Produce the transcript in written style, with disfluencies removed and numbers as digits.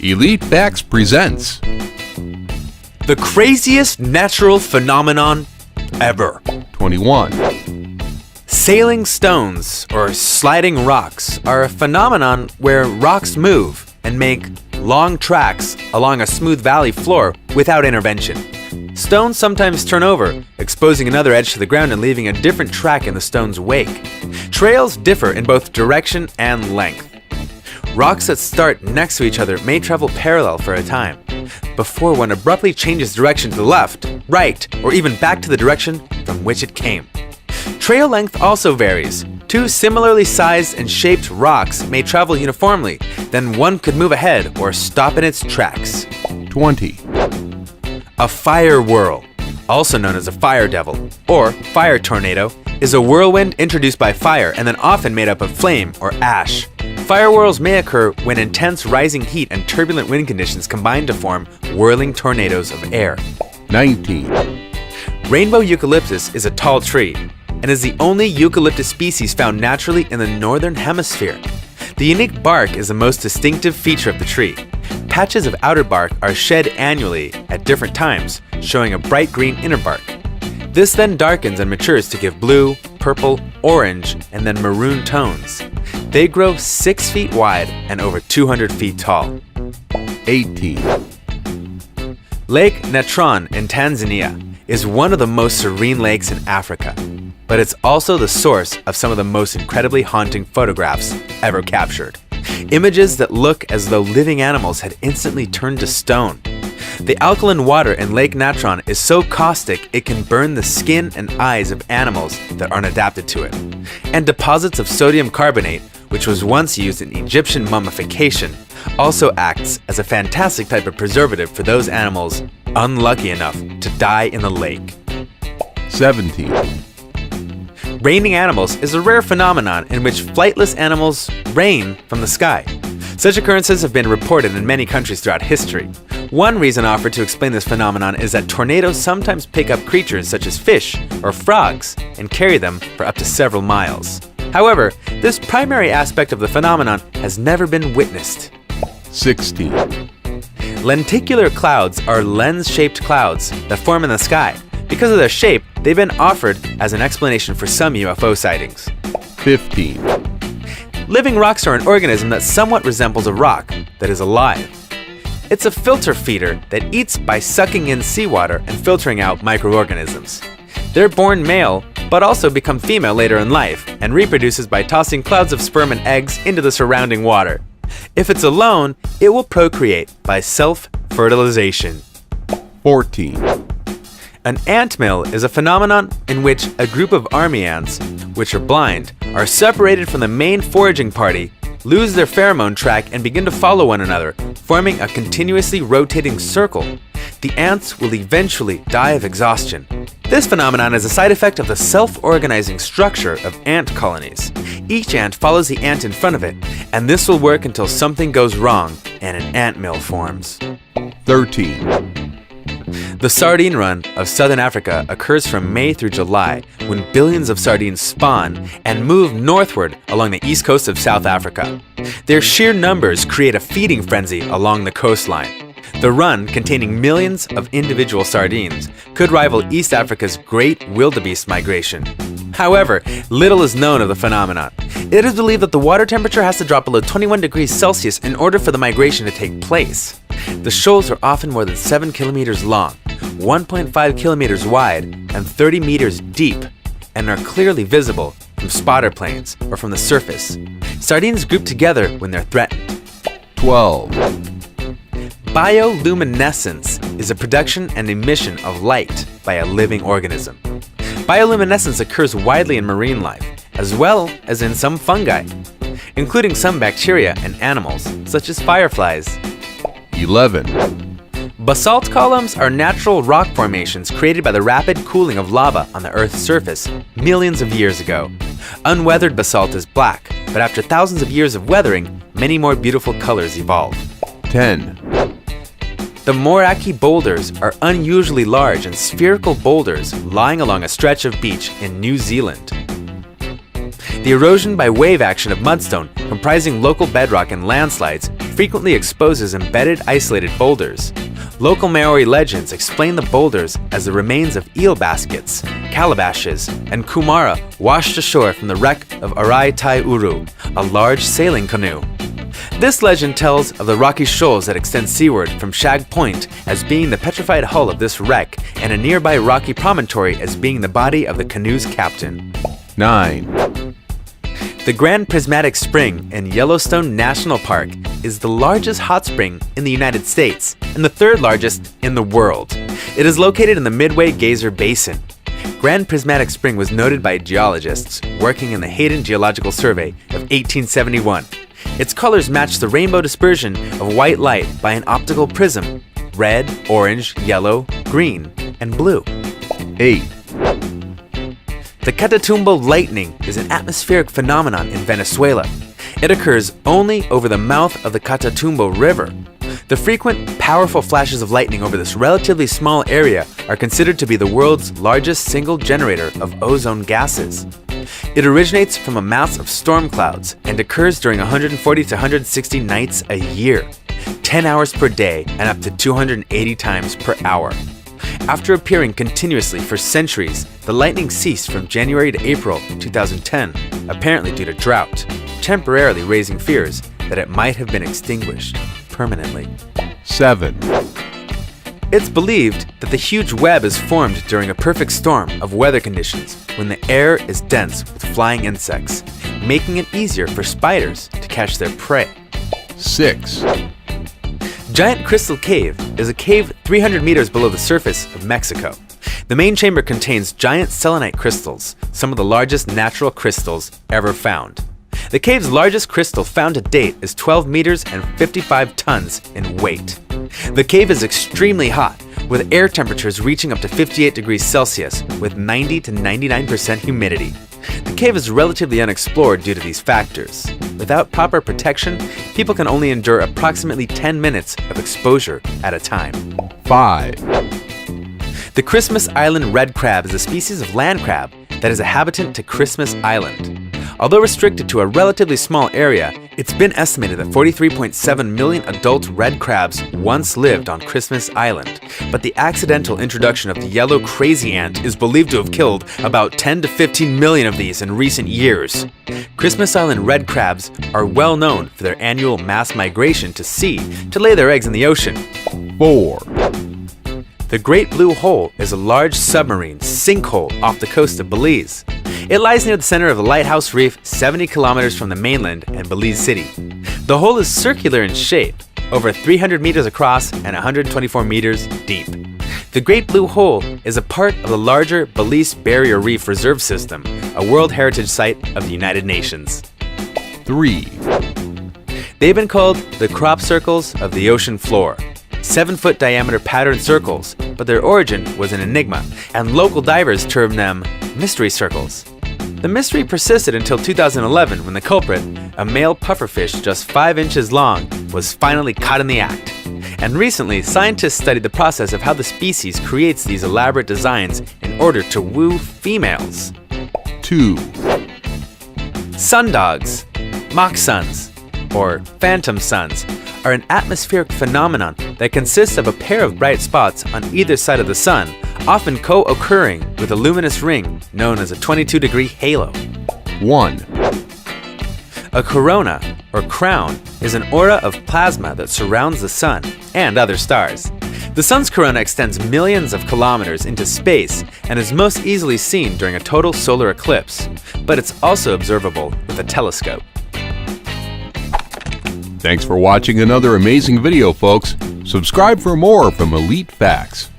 Elite Facts presents The craziest natural phenomenon ever. 21. Sailing stones, or sliding rocks, are a phenomenon where rocks move and make long tracks along a smooth valley floor without intervention. Stones sometimes turn over, exposing another edge to the ground and leaving a different track in the stone's wake. Trails differ in both direction and length. Rocks that start next to each other may travel parallel for a time, before one abruptly changes direction to the left, right, or even back to the direction from which it came. Trail length also varies. Two similarly sized and shaped rocks may travel uniformly, then one could move ahead or stop in its tracks. 20. A fire whirl, also known as a fire devil or fire tornado, is a whirlwind introduced by fire and then often made up of flame or ash. Fire whirls may occur when intense rising heat and turbulent wind conditions combine to form whirling tornadoes of air. 19. Rainbow eucalyptus is a tall tree and is the only eucalyptus species found naturally in the northern hemisphere. The unique bark is the most distinctive feature of the tree. Patches of outer bark are shed annually at different times, showing a bright green inner bark. This then darkens and matures to give blue, purple, orange, and then maroon tones. They grow 6 feet wide and over 200 feet tall. 18. Lake Natron in Tanzania is one of the most serene lakes in Africa, but it's also the source of some of the most incredibly haunting photographs ever captured. Images that look as though living animals had instantly turned to stone. The alkaline water in Lake Natron is so caustic it can burn the skin and eyes of animals that aren't adapted to it. And deposits of sodium carbonate, which was once used in Egyptian mummification, also acts as a fantastic type of preservative for those animals unlucky enough to die in the lake. 17. Raining animals is a rare phenomenon in which flightless animals rain from the sky. Such occurrences have been reported in many countries throughout history. One reason offered to explain this phenomenon is that tornadoes sometimes pick up creatures such as fish or frogs and carry them for up to several miles. However, this primary aspect of the phenomenon has never been witnessed. 16. Lenticular clouds are lens-shaped clouds that form in the sky. Because of their shape, they've been offered as an explanation for some UFO sightings. 15. Living rocks are an organism that somewhat resembles a rock that is alive. It's a filter feeder that eats by sucking in seawater and filtering out microorganisms. They're born male, but also become female later in life, and reproduces by tossing clouds of sperm and eggs into the surrounding water. If it's alone, it will procreate by self-fertilization. 14. An antmill is a phenomenon in which a group of army ants, which are blind, are separated from the main foraging party, lose their pheromone track, and begin to follow one another, forming a continuously rotating circle. The ants will eventually die of exhaustion. This phenomenon is a side effect of the self-organizing structure of ant colonies. Each ant follows the ant in front of it, and this will work until something goes wrong and an antmill forms. 13. The Sardine Run of southern Africa occurs from May through July, when billions of sardines spawn and move northward along the east coast of South Africa. Their sheer numbers create a feeding frenzy along the coastline. The run, containing millions of individual sardines, could rival East Africa's great wildebeest migration. However, little is known of the phenomenon. It is believed that the water temperature has to drop below 21 degrees Celsius in order for the migration to take place. The shoals are often more than 7 kilometers long, 1.5 kilometers wide, and 30 meters deep, and are clearly visible from spotter planes or from the surface. Sardines group together when they're threatened. 12. Bioluminescence is a production and emission of light by a living organism. Bioluminescence occurs widely in marine life, as well as in some fungi, including some bacteria and animals, such as fireflies. 11. Basalt columns are natural rock formations created by the rapid cooling of lava on the Earth's surface millions of years ago. Unweathered basalt is black, but after thousands of years of weathering, many more beautiful colors evolve. 10. The Mori boulders are unusually large and spherical boulders lying along a stretch of beach in New Zealand. The erosion by wave action of mudstone, comprising local bedrock and landslides, frequently exposes embedded isolated boulders. Local Maori legends explain the boulders as the remains of eel baskets, calabashes, and kumara washed ashore from the wreck of Arai Tai Uru, a large sailing canoe. This legend tells of the rocky shoals that extend seaward from Shag Point as being the petrified hull of this wreck, and a nearby rocky promontory as being the body of the canoe's captain. 9, The Grand Prismatic Spring in Yellowstone National Park is the largest hot spring in the United States and the third largest in the world. It is located in the Midway Geyser Basin. Grand Prismatic Spring was noted by geologists working in the Hayden Geological Survey of 1871. Its colors match the rainbow dispersion of white light by an optical prism: red, orange, yellow, green, and blue. 8, The Katatumbo Lightning is an atmospheric phenomenon in Venezuela. It occurs only over the mouth of the Katatumbo River. The frequent, powerful flashes of lightning over this relatively small area are considered to be the world's largest single generator of ozone gases. It originates from a mass of storm clouds and occurs during 140 to 160 nights a year, 10 hours per day, and up to 280 times per hour. After appearing continuously for centuries, the lightning ceased from January to April 2010, apparently due to drought, temporarily raising fears that it might have been extinguished permanently. 7, It's believed that the huge web is formed during a perfect storm of weather conditions when the air is dense with flying insects, making it easier for spiders to catch their prey. 6, Giant Crystal Cave is a cave 300 meters below the surface of Mexico. The main chamber contains giant selenite crystals, some of the largest natural crystals ever found. The cave's largest crystal found to date is 12 meters and 55 tons in weight. The cave is extremely hot, with air temperatures reaching up to 58 degrees Celsius with 90 to 99% humidity. The cave is relatively unexplored due to these factors. Without proper protection, people can only endure approximately 10 minutes of exposure at a time. 5, The Christmas Island red crab is a species of land crab that is a habitant to Christmas Island. Although restricted to a relatively small area, it's been estimated that 43.7 million adult red crabs once lived on Christmas Island, but the accidental introduction of the yellow crazy ant is believed to have killed about 10 to 15 million of these in recent years. Christmas Island red crabs are well known for their annual mass migration to sea to lay their eggs in the ocean. 4, The Great Blue Hole is a large submarine sinkhole off the coast of Belize. It lies near the center of the Lighthouse Reef, 70 kilometers from the mainland and Belize City. The hole is circular in shape, over 300 meters across and 124 meters deep. The Great Blue Hole is a part of the larger Belize Barrier Reef Reserve System, a World Heritage Site of the United Nations. 3, They've been called the crop circles of the ocean floor. 7-foot diameter patterned circles, but their origin was an enigma, and local divers termed them mystery circles. The mystery persisted until 2011 when the culprit, a male pufferfish just 5 inches long, was finally caught in the act. And recently, scientists studied the process of how the species creates these elaborate designs in order to woo females. 2, Sundogs, mock suns, or phantom suns, are an atmospheric phenomenon that consists of a pair of bright spots on either side of the sun, often co-occurring with a luminous ring known as a 22-degree halo. 1, A corona, or crown, is an aura of plasma that surrounds the sun and other stars. The sun's corona extends millions of kilometers into space and is most easily seen during a total solar eclipse, but it's also observable with a telescope. Thanks for watching another amazing video, folks. Subscribe for more from Elite Facts.